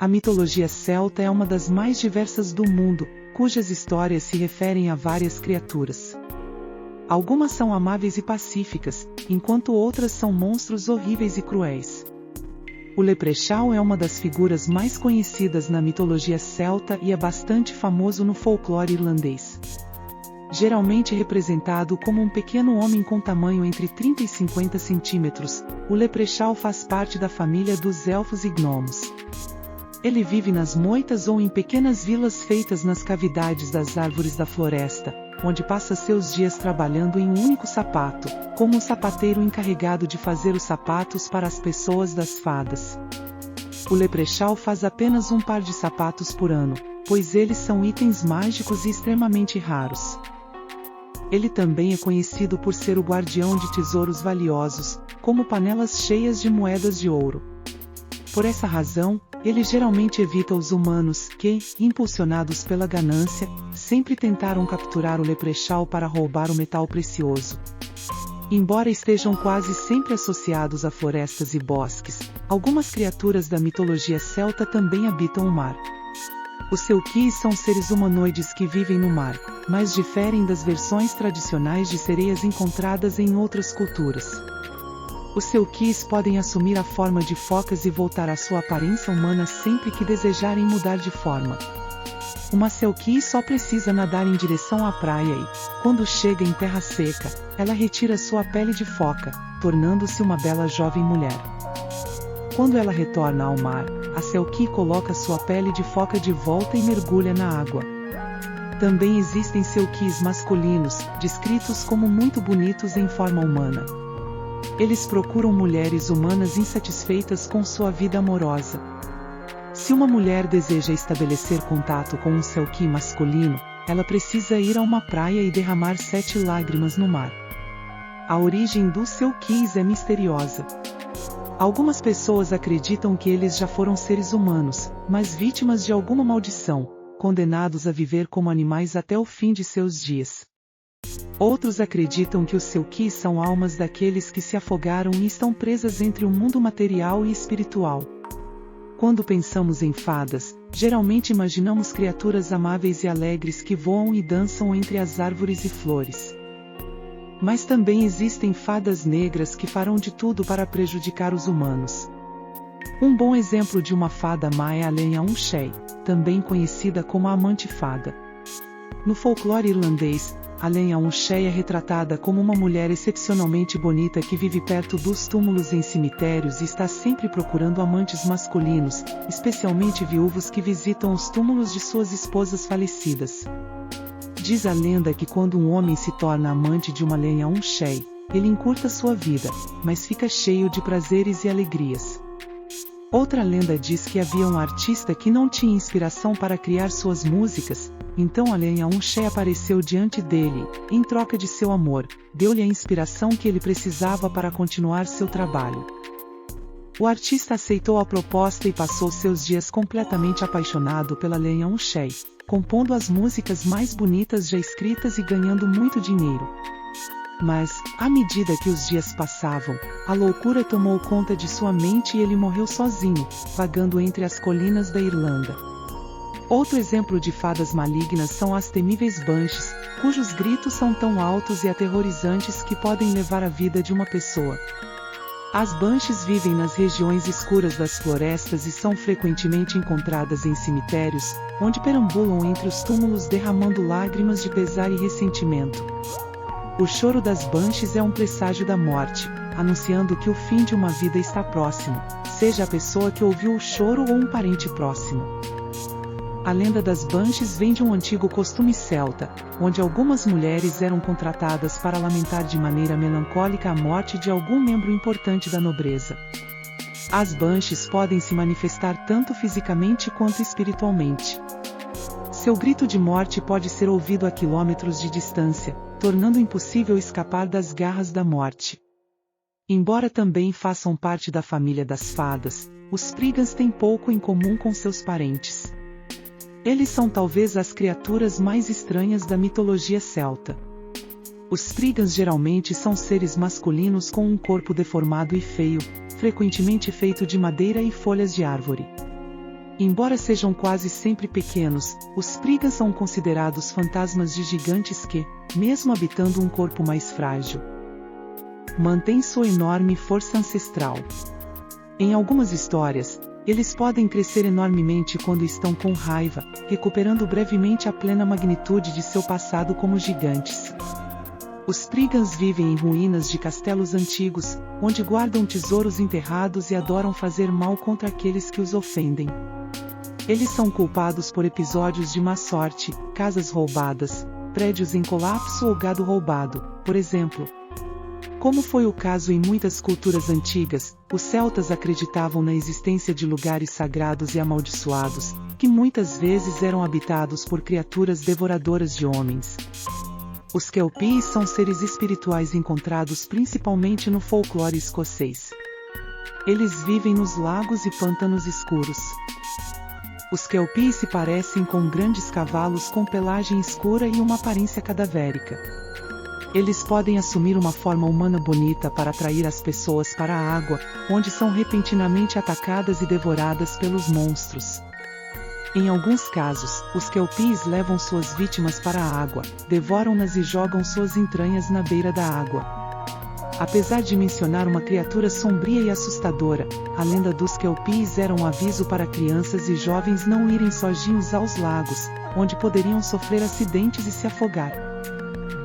A mitologia celta é uma das mais diversas do mundo, cujas histórias se referem a várias criaturas. Algumas são amáveis e pacíficas, enquanto outras são monstros horríveis e cruéis. O Leprechaun é uma das figuras mais conhecidas na mitologia celta e é bastante famoso no folclore irlandês. Geralmente representado como um pequeno homem com tamanho entre 30 e 50 centímetros, o Leprechaun faz parte da família dos elfos e gnomos. Ele vive nas moitas ou em pequenas vilas feitas nas cavidades das árvores da floresta, onde passa seus dias trabalhando em um único sapato, como um sapateiro encarregado de fazer os sapatos para as pessoas das fadas. O Leprechaun faz apenas um par de sapatos por ano, pois eles são itens mágicos e extremamente raros. Ele também é conhecido por ser o guardião de tesouros valiosos, como panelas cheias de moedas de ouro. Por essa razão, ele geralmente evita os humanos que, impulsionados pela ganância, sempre tentaram capturar o Leprechaun para roubar o metal precioso. Embora estejam quase sempre associados a florestas e bosques, algumas criaturas da mitologia celta também habitam o mar. Os Selkies são seres humanoides que vivem no mar, mas diferem das versões tradicionais de sereias encontradas em outras culturas. Os Selkies podem assumir a forma de focas e voltar à sua aparência humana sempre que desejarem mudar de forma. Uma Selkie só precisa nadar em direção à praia e, quando chega em terra seca, ela retira sua pele de foca, tornando-se uma bela jovem mulher. Quando ela retorna ao mar, a Selkie coloca sua pele de foca de volta e mergulha na água. Também existem Selkies masculinos, descritos como muito bonitos em forma humana. Eles procuram mulheres humanas insatisfeitas com sua vida amorosa. Se uma mulher deseja estabelecer contato com um Selkie masculino, ela precisa ir a uma praia e derramar 7 lágrimas no mar. A origem dos Selkies é misteriosa. Algumas pessoas acreditam que eles já foram seres humanos, mas vítimas de alguma maldição, condenados a viver como animais até o fim de seus dias. Outros acreditam que os Selkies são almas daqueles que se afogaram e estão presas entre o mundo material e espiritual. Quando pensamos em fadas, geralmente imaginamos criaturas amáveis e alegres que voam e dançam entre as árvores e flores. Mas também existem fadas negras que farão de tudo para prejudicar os humanos. Um bom exemplo de uma fada má é a Lenyaun-Shei, também conhecida como a Amante Fada. No folclore irlandês, a Lenyaun-Shei é retratada como uma mulher excepcionalmente bonita que vive perto dos túmulos em cemitérios e está sempre procurando amantes masculinos, especialmente viúvos que visitam os túmulos de suas esposas falecidas. Diz a lenda que quando um homem se torna amante de uma Lenyaun-Shei, ele encurta sua vida, mas fica cheio de prazeres e alegrias. Outra lenda diz que havia um artista que não tinha inspiração para criar suas músicas, então a Lenyaun-Shei apareceu diante dele, em troca de seu amor, deu-lhe a inspiração que ele precisava para continuar seu trabalho. O artista aceitou a proposta e passou seus dias completamente apaixonado pela Lenyaun-Shei, compondo as músicas mais bonitas já escritas e ganhando muito dinheiro. Mas, à medida que os dias passavam, a loucura tomou conta de sua mente e ele morreu sozinho, vagando entre as colinas da Irlanda. Outro exemplo de fadas malignas são as temíveis Banshees, cujos gritos são tão altos e aterrorizantes que podem levar a vida de uma pessoa. As Banshees vivem nas regiões escuras das florestas e são frequentemente encontradas em cemitérios, onde perambulam entre os túmulos derramando lágrimas de pesar e ressentimento. O choro das Banshees é um presságio da morte, anunciando que o fim de uma vida está próximo, seja a pessoa que ouviu o choro ou um parente próximo. A lenda das Banshees vem de um antigo costume celta, onde algumas mulheres eram contratadas para lamentar de maneira melancólica a morte de algum membro importante da nobreza. As Banshees podem se manifestar tanto fisicamente quanto espiritualmente. Seu grito de morte pode ser ouvido a quilômetros de distância, tornando impossível escapar das garras da morte. Embora também façam parte da família das fadas, os Spriggans têm pouco em comum com seus parentes. Eles são talvez as criaturas mais estranhas da mitologia celta. Os Spriggans geralmente são seres masculinos com um corpo deformado e feio, frequentemente feito de madeira e folhas de árvore. Embora sejam quase sempre pequenos, os Spriggans são considerados fantasmas de gigantes que, mesmo habitando um corpo mais frágil, mantêm sua enorme força ancestral. Em algumas histórias, eles podem crescer enormemente quando estão com raiva, recuperando brevemente a plena magnitude de seu passado como gigantes. Os Spriggans vivem em ruínas de castelos antigos, onde guardam tesouros enterrados e adoram fazer mal contra aqueles que os ofendem. Eles são culpados por episódios de má sorte, casas roubadas, prédios em colapso ou gado roubado, por exemplo. Como foi o caso em muitas culturas antigas, os celtas acreditavam na existência de lugares sagrados e amaldiçoados, que muitas vezes eram habitados por criaturas devoradoras de homens. Os Kelpies são seres espirituais encontrados principalmente no folclore escocês. Eles vivem nos lagos e pântanos escuros. Os Kelpies se parecem com grandes cavalos com pelagem escura e uma aparência cadavérica. Eles podem assumir uma forma humana bonita para atrair as pessoas para a água, onde são repentinamente atacadas e devoradas pelos monstros. Em alguns casos, os Kelpies levam suas vítimas para a água, devoram-nas e jogam suas entranhas na beira da água. Apesar de mencionar uma criatura sombria e assustadora, a lenda dos Kelpies era um aviso para crianças e jovens não irem sozinhos aos lagos, onde poderiam sofrer acidentes e se afogar.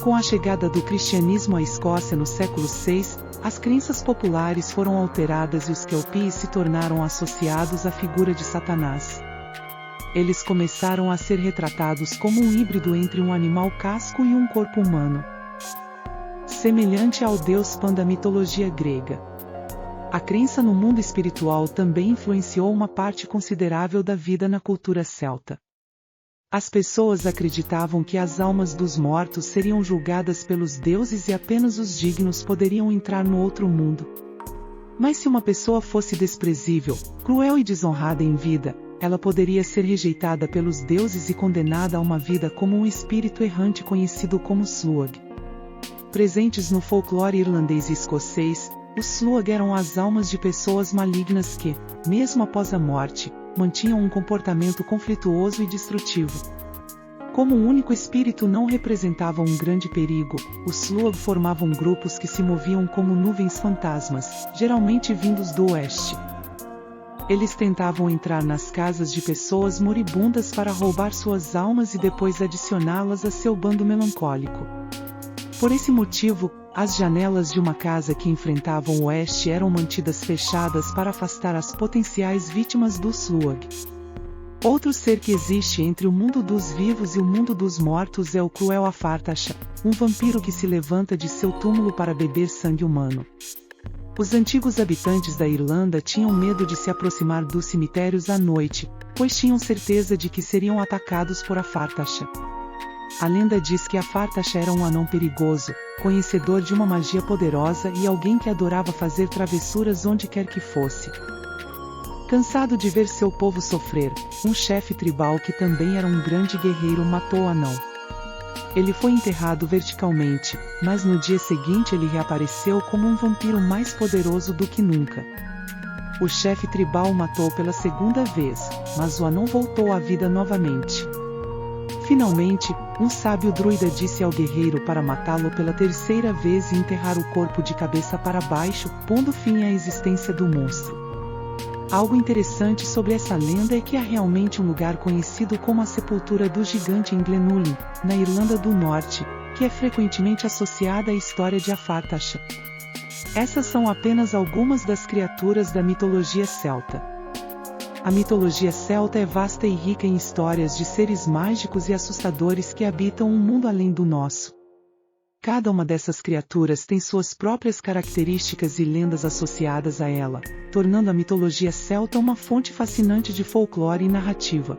Com a chegada do cristianismo à Escócia no século VI, as crenças populares foram alteradas e os Kelpies se tornaram associados à figura de Satanás. Eles começaram a ser retratados como um híbrido entre um animal casco e um corpo humano, semelhante ao deus Pan da mitologia grega. A crença no mundo espiritual também influenciou uma parte considerável da vida na cultura celta. As pessoas acreditavam que as almas dos mortos seriam julgadas pelos deuses e apenas os dignos poderiam entrar no outro mundo. Mas se uma pessoa fosse desprezível, cruel e desonrada em vida, ela poderia ser rejeitada pelos deuses e condenada a uma vida como um espírito errante conhecido como Slug. Presentes no folclore irlandês e escocês, os Slug eram as almas de pessoas malignas que, mesmo após a morte, mantinham um comportamento conflituoso e destrutivo. Como um único espírito não representavam um grande perigo, os Slug formavam grupos que se moviam como nuvens fantasmas, geralmente vindos do oeste. Eles tentavam entrar nas casas de pessoas moribundas para roubar suas almas e depois adicioná-las a seu bando melancólico. Por esse motivo, as janelas de uma casa que enfrentava o oeste eram mantidas fechadas para afastar as potenciais vítimas do Slug. Outro ser que existe entre o mundo dos vivos e o mundo dos mortos é o cruel Afartasha, um vampiro que se levanta de seu túmulo para beber sangue humano. Os antigos habitantes da Irlanda tinham medo de se aproximar dos cemitérios à noite, pois tinham certeza de que seriam atacados por Afartasha. A lenda diz que Afartasha era um anão perigoso, conhecedor de uma magia poderosa e alguém que adorava fazer travessuras onde quer que fosse. Cansado de ver seu povo sofrer, um chefe tribal que também era um grande guerreiro matou o anão. Ele foi enterrado verticalmente, mas no dia seguinte ele reapareceu como um vampiro mais poderoso do que nunca. O chefe tribal o matou pela segunda vez, mas o anão voltou à vida novamente. Finalmente, um sábio druida disse ao guerreiro para matá-lo pela terceira vez e enterrar o corpo de cabeça para baixo, pondo fim à existência do monstro. Algo interessante sobre essa lenda é que há realmente um lugar conhecido como a Sepultura do Gigante em Glenullin, na Irlanda do Norte, que é frequentemente associada à história de Afartasha. Essas são apenas algumas das criaturas da mitologia celta. A mitologia celta é vasta e rica em histórias de seres mágicos e assustadores que habitam um mundo além do nosso. Cada uma dessas criaturas tem suas próprias características e lendas associadas a ela, tornando a mitologia celta uma fonte fascinante de folclore e narrativa.